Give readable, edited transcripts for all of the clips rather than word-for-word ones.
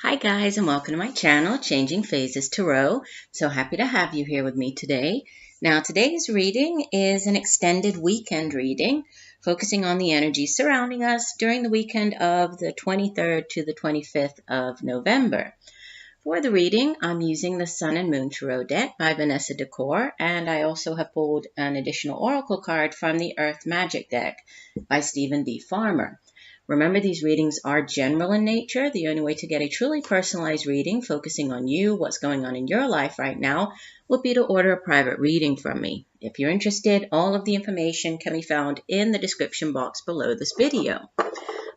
Hi guys, and welcome to my channel, Changing Phases Tarot. So happy to have you here with me today. Now today's reading is an extended weekend reading, focusing on the energy surrounding us during the weekend of the 23rd to the 25th of November. For the reading, I'm using the Sun and Moon Tarot deck by Vanessa Decort, and I also have pulled an additional oracle card from the Earth Magic deck by Stephen B. Farmer. Remember, these readings are general in nature. The only way to get a truly personalized reading, focusing on you, what's going on in your life right now, would be to order a private reading from me. If you're interested, all of the information can be found in the description box below this video.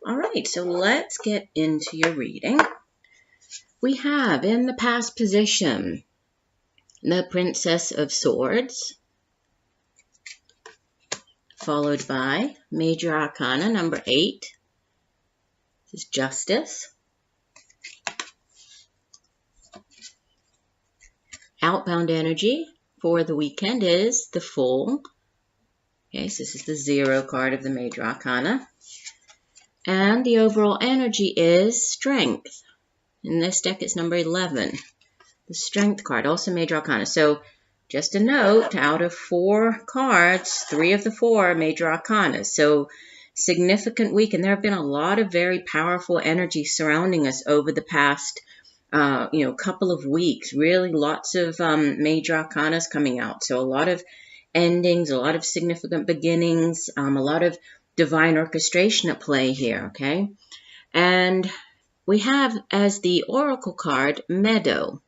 All right, so let's get into your reading. We have in the past position the Princess of Swords, followed by Major Arcana number 8. This is Justice. Outbound energy for the weekend is the Fool. Okay, so this is the 0 card of the Major Arcana. And the overall energy is Strength. In this deck, it's number 11. The Strength card, also Major Arcana. So just a note, out of 4 cards, 3 of the 4 are Major Arcana. So significant week, and there have been a lot of very powerful energy surrounding us over the past couple of weeks. Really lots of Major Arcanas coming out. So a lot of endings, a lot of significant beginnings, a lot of divine orchestration at play here, okay? And we have as the oracle card, Meadow.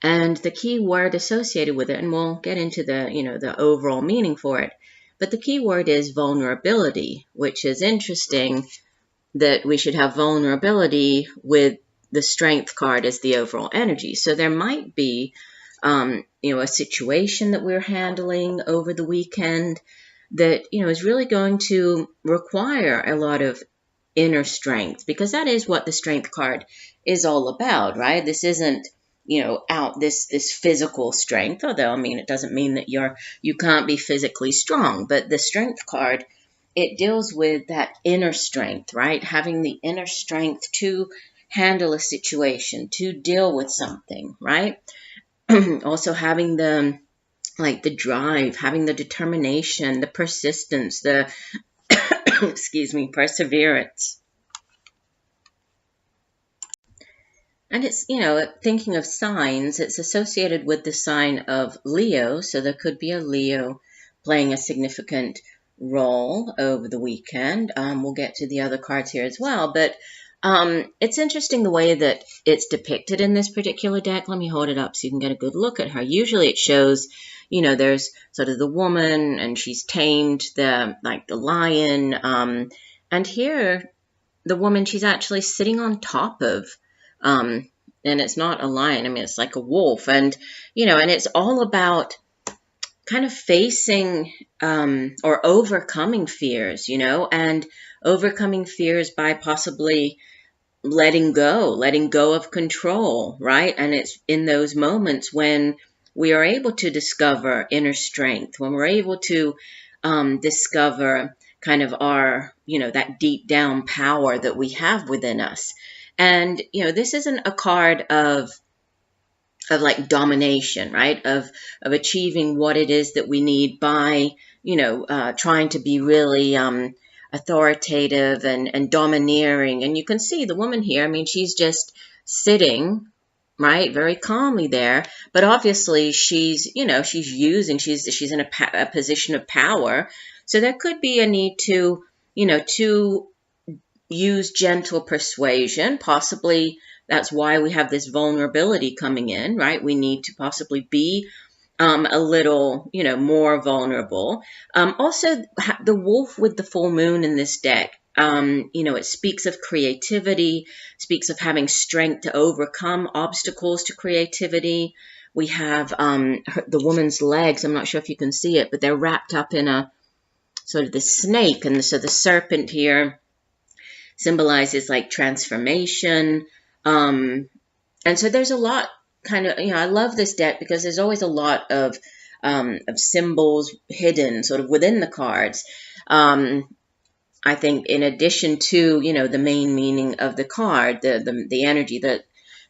And the key word associated with it, and we'll get into the overall meaning for it, but the key word is vulnerability, which is interesting that we should have vulnerability with the Strength card as the overall energy. So there might be, a situation that we're handling over the weekend that, is really going to require a lot of inner strength, because that is what the Strength card is all about, right? This isn't this physical strength, although, it doesn't mean that you can't be physically strong, but the Strength card, it deals with that inner strength, right? Having the inner strength to handle a situation, to deal with something, right? Also having the drive, having the determination, the persistence, the, perseverance. And it's, thinking of signs, it's associated with the sign of Leo. So there could be a Leo playing a significant role over the weekend. We'll get to the other cards here as well. But it's interesting the way that it's depicted in this particular deck. Let me hold it up so you can get a good look at her. Usually it shows, there's sort of the woman and she's tamed the lion. And here, the woman, she's actually sitting on top of and it's not a lion. It's like a wolf. And, and it's all about kind of facing or overcoming fears, and overcoming fears by possibly letting go of control, right? And it's in those moments when we are able to discover inner strength, when we're able to discover kind of our, that deep down power that we have within us. And, this isn't a card of like domination, right? Of achieving what it is that we need by, trying to be really authoritative and domineering. And you can see the woman here, she's just sitting, right? Very calmly there. But obviously she's in a position of power. So there could be a need to, to use gentle persuasion. Possibly that's why we have this vulnerability coming in, right? We need to possibly be a little, more vulnerable. Also, the wolf with the full moon in this deck, it speaks of creativity, speaks of having strength to overcome obstacles to creativity. We have the woman's legs. I'm not sure if you can see it, but they're wrapped up in a sort of the snake. And so the serpent here symbolizes like transformation. And so there's a lot kind of, I love this deck because there's always a lot of symbols hidden sort of within the cards. I think in addition to, the main meaning of the card, the energy that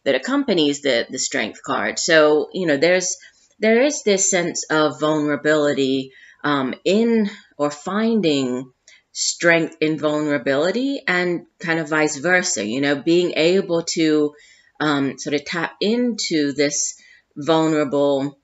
accompanies the strength card. So, there is this sense of vulnerability in or finding strength in vulnerability, and kind of vice versa, being able to sort of tap into this vulnerable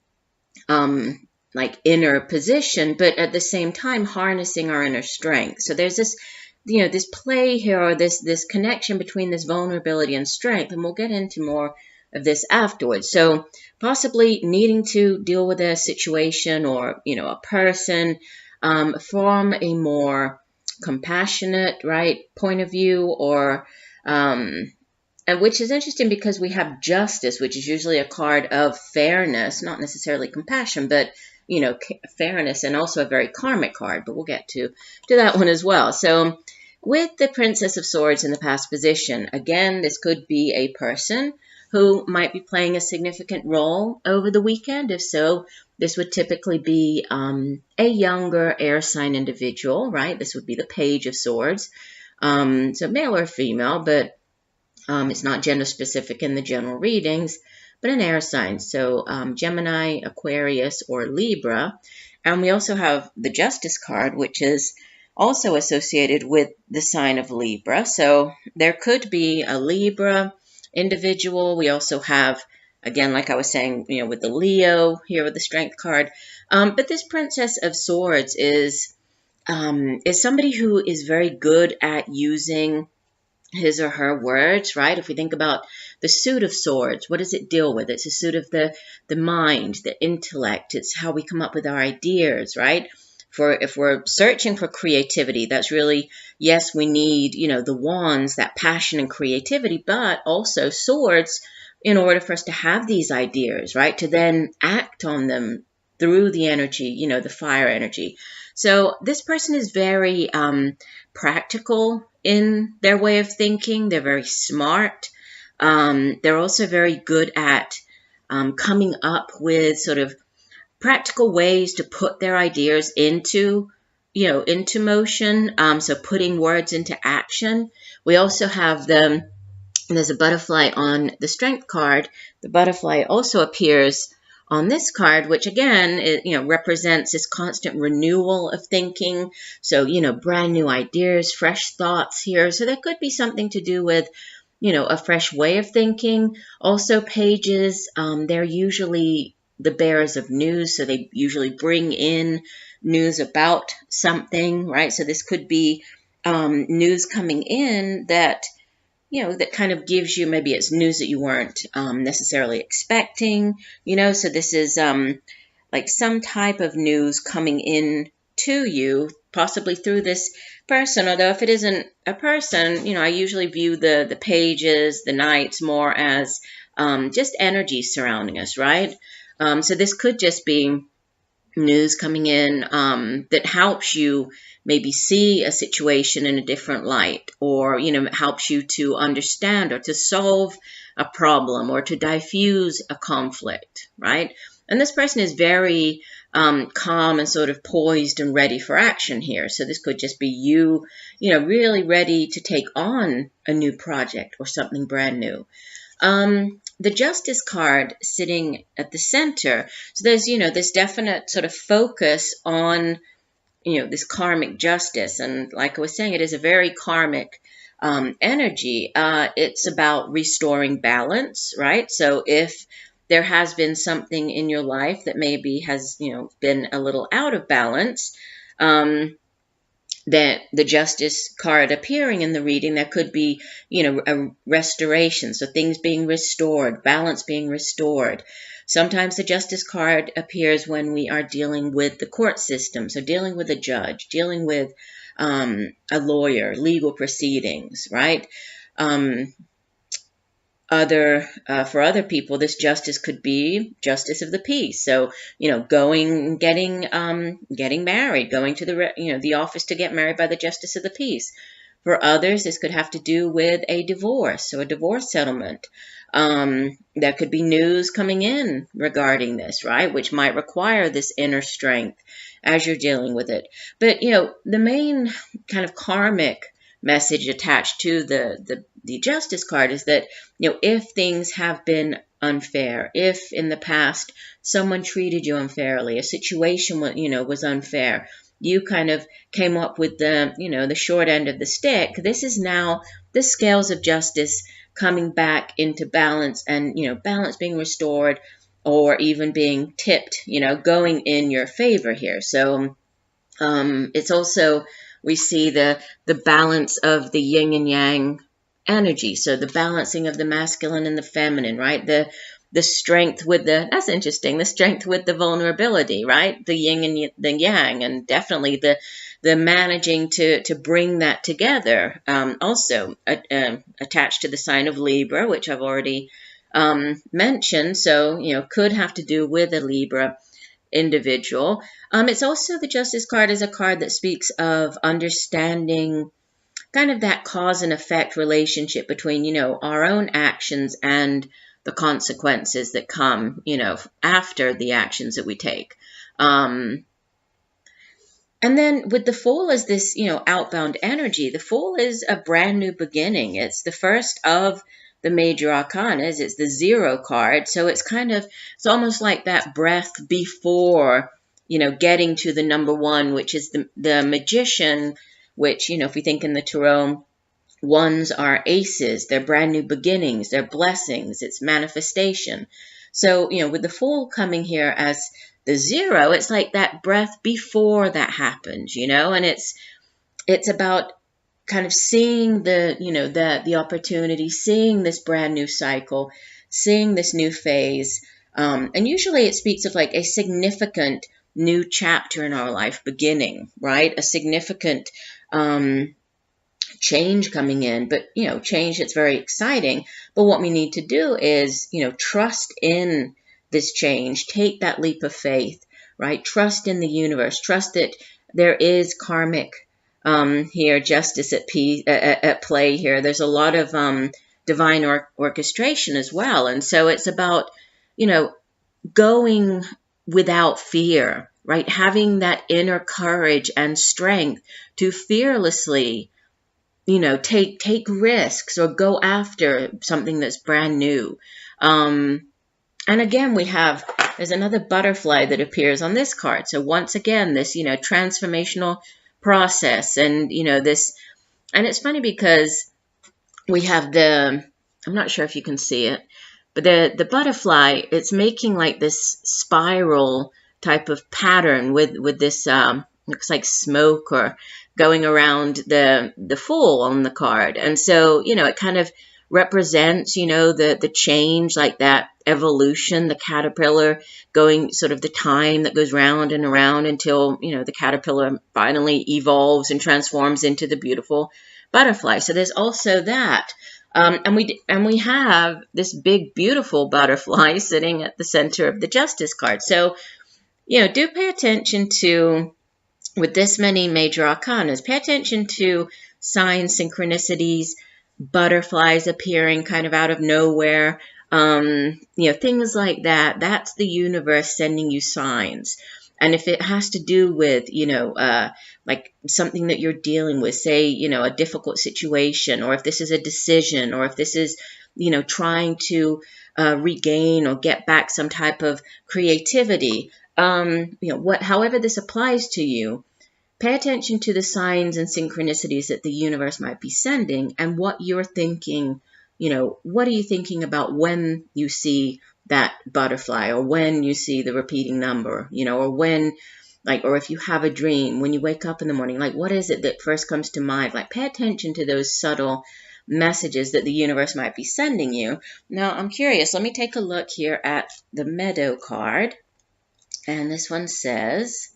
like inner position, but at the same time harnessing our inner strength. So there's this, this play here, or this connection between this vulnerability and strength, and we'll get into more of this afterwards. So possibly needing to deal with a situation or, a person from a more compassionate, right, point of view, or and which is interesting because we have justice, which is usually a card of fairness, not necessarily compassion, but fairness, and also a very karmic card. But we'll get to that one as well. So with the Princess of Swords in the past position, again, this could be a person who might be playing a significant role over the weekend. If so, this would typically be a younger air sign individual, right? This would be the Page of Swords. So male or female, but it's not gender specific in the general readings, but an air sign. So Gemini, Aquarius, or Libra. And we also have the Justice card, which is also associated with the sign of Libra. So there could be a Libra individual. We also have, again, like I was saying, with the Leo here with the Strength card. But this Princess of Swords is somebody who is very good at using his or her words, right? If we think about the suit of swords, what does it deal with? It's a suit of the mind, the intellect. It's how we come up with our ideas, right? If we're searching for creativity, that's really, yes, we need, the wands, that passion and creativity, but also swords in order for us to have these ideas, right? To then act on them through the energy, the fire energy. So this person is very practical in their way of thinking. They're very smart. They're also very good at coming up with sort of practical ways to put their ideas into motion. So putting words into action. We also have there's a butterfly on the Strength card. The butterfly also appears on this card, which again, represents this constant renewal of thinking. So, brand new ideas, fresh thoughts here. So that could be something to do with, a fresh way of thinking. Also, pages, they're usually the bearers of news. So they usually bring in news about something, right? So this could be news coming in that that kind of gives you, maybe it's news that you weren't necessarily expecting, so this is like some type of news coming in to you, possibly through this person. Although if it isn't a person, I usually view the pages, the knights, more as just energy surrounding us, right? So this could just be news coming in that helps you maybe see a situation in a different light, or helps you to understand or to solve a problem or to diffuse a conflict, right? And this person is very calm and sort of poised and ready for action here. So this could just be you, really ready to take on a new project or something brand new. The Justice card sitting at the center. So there's, this definite sort of focus on, this karmic justice. And like I was saying, it is a very karmic energy. It's about restoring balance, right? So if there has been something in your life that maybe has, been a little out of balance, that the Justice card appearing in the reading, that could be, a restoration. So things being restored, balance being restored. Sometimes the Justice card appears when we are dealing with the court system. So dealing with a judge, dealing with a lawyer, legal proceedings, right? For other people, this justice could be justice of the peace. So, getting married, going to the office to get married by the justice of the peace. For others, this could have to do with a divorce, so a divorce settlement. There could be news coming in regarding this, right? Which might require this inner strength as you're dealing with it. But, the main kind of karmic message attached to the Justice card is that, if things have been unfair, if in the past someone treated you unfairly, a situation, was unfair, you kind of came up with the short end of the stick. This is now the scales of justice coming back into balance, and, balance being restored, or even being tipped, going in your favor here. So it's also, we see the balance of the yin and yang energy. So the balancing of the masculine and the feminine, right? The strength with that's interesting, the strength with the vulnerability, right? The yin and the yang, and definitely the managing to bring that together. Also attached to the sign of Libra, which I've already mentioned. So, could have to do with a Libra individual. It's also, the Justice card is a card that speaks of understanding kind of that cause and effect relationship between, our own actions and the consequences that come, after the actions that we take. And then with the Fool as this, outbound energy, the Fool is a brand new beginning. It's the first of the major arcanas. It's the 0 card. So it's almost like that breath before, getting to the number 1, which is the Magician, which, if we think in the Tarot, 1s are aces, they're brand new beginnings, they're blessings, it's manifestation. So, with the Fool coming here as the 0, it's like that breath before that happens, and it's about kind of seeing the opportunity, seeing this brand new cycle, seeing this new phase. And usually it speaks of like a significant new chapter in our life beginning, right? A significant change coming in, but, change that's very exciting. But what we need to do is, trust in this change, take that leap of faith, right? Trust in the universe, trust that there is karmic here, justice at play here. There's a lot of divine orchestration as well. And so it's about, going without fear, right? Having that inner courage and strength to fearlessly, take risks or go after something that's brand new. And again, there's another butterfly that appears on this card. So once again, this, transformational process, and, and it's funny because we have I'm not sure if you can see it, but the butterfly, it's making like this spiral type of pattern with this, looks like smoke or going around the Fool on the card. And so, it kind of represents, the change, like that evolution, the caterpillar going, sort of the time that goes round and around until, the caterpillar finally evolves and transforms into the beautiful butterfly. So there's also that. And we have this big, beautiful butterfly sitting at the center of the Justice card. So, do pay attention to, with this many major arcanas, pay attention to signs, synchronicities, butterflies appearing kind of out of nowhere, things like that. That's the universe sending you signs. And if it has to do with, like something that you're dealing with, say, a difficult situation, or if this is a decision, or if this is, trying to regain or get back some type of creativity, however this applies to you, pay attention to the signs and synchronicities that the universe might be sending, and what you're thinking, what are you thinking about when you see that butterfly, or when you see the repeating number, or when, or if you have a dream, when you wake up in the morning, what is it that first comes to mind? Pay attention to those subtle messages that the universe might be sending you. Now, I'm curious. Let me take a look here at the Meadow card. And this one says,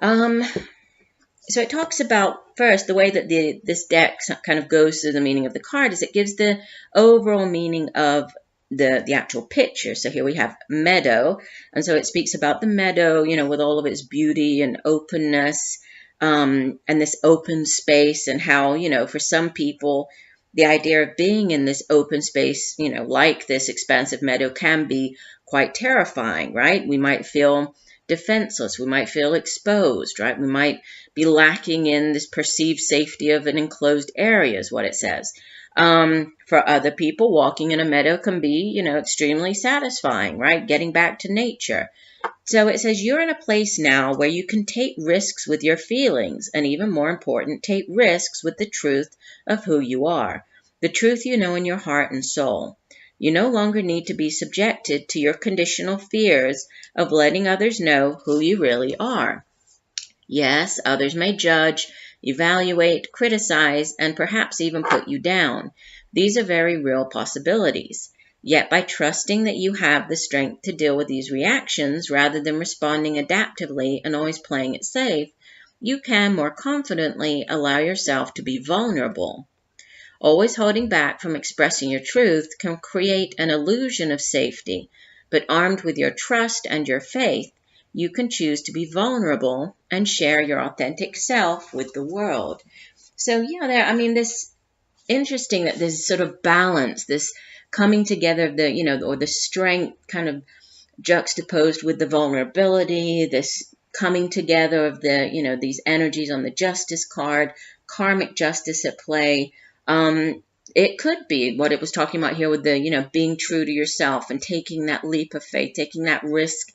so it talks about, first, the way that this deck kind of goes through the meaning of the card is it gives the overall meaning of the actual picture. So here we have meadow, and so it speaks about the meadow, with all of its beauty and openness, and this open space, and how, for some people, The idea of being in this open space, like this expansive meadow can be quite terrifying, right? We might feel defenseless. We might feel exposed, right? We might be lacking in this perceived safety of an enclosed area, is what it says. For other people, walking in a meadow can be, extremely satisfying, right? Getting back to nature. So it says you're in a place now where you can take risks with your feelings, and even more important, take risks with the truth of who you are, the truth you know in your heart and soul. You no longer need to be subjected to your conditional fears of letting others know who you really are. Yes, others may judge, evaluate, criticize, and perhaps even put you down. These are very real possibilities. Yet by trusting that you have the strength to deal with these reactions rather than responding adaptively and always playing it safe, you can more confidently allow yourself to be vulnerable. Always holding back from expressing your truth can create an illusion of safety, but armed with your trust and your faith, you can choose to be vulnerable and share your authentic self with the world. So this interesting that there's sort of balance, this coming together of or the strength kind of juxtaposed with the vulnerability, this coming together of these energies on the justice card, karmic justice at play. It could be what it was talking about here with the, being true to yourself and taking that leap of faith, taking that risk,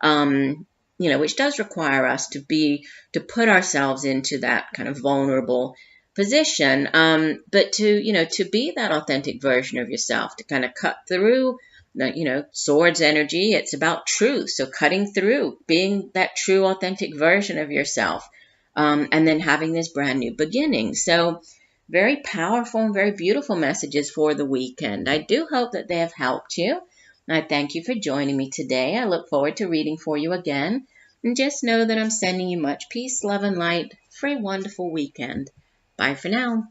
which does require us to put ourselves into that kind of vulnerable position, but to be that authentic version of yourself, to kind of cut through, swords energy. It's about truth. So cutting through, being that true, authentic version of yourself, and then having this brand new beginning. So very powerful and very beautiful messages for the weekend. I do hope that they have helped you. I thank you for joining me today. I look forward to reading for you again. And just know that I'm sending you much peace, love, and light for a wonderful weekend. Bye for now.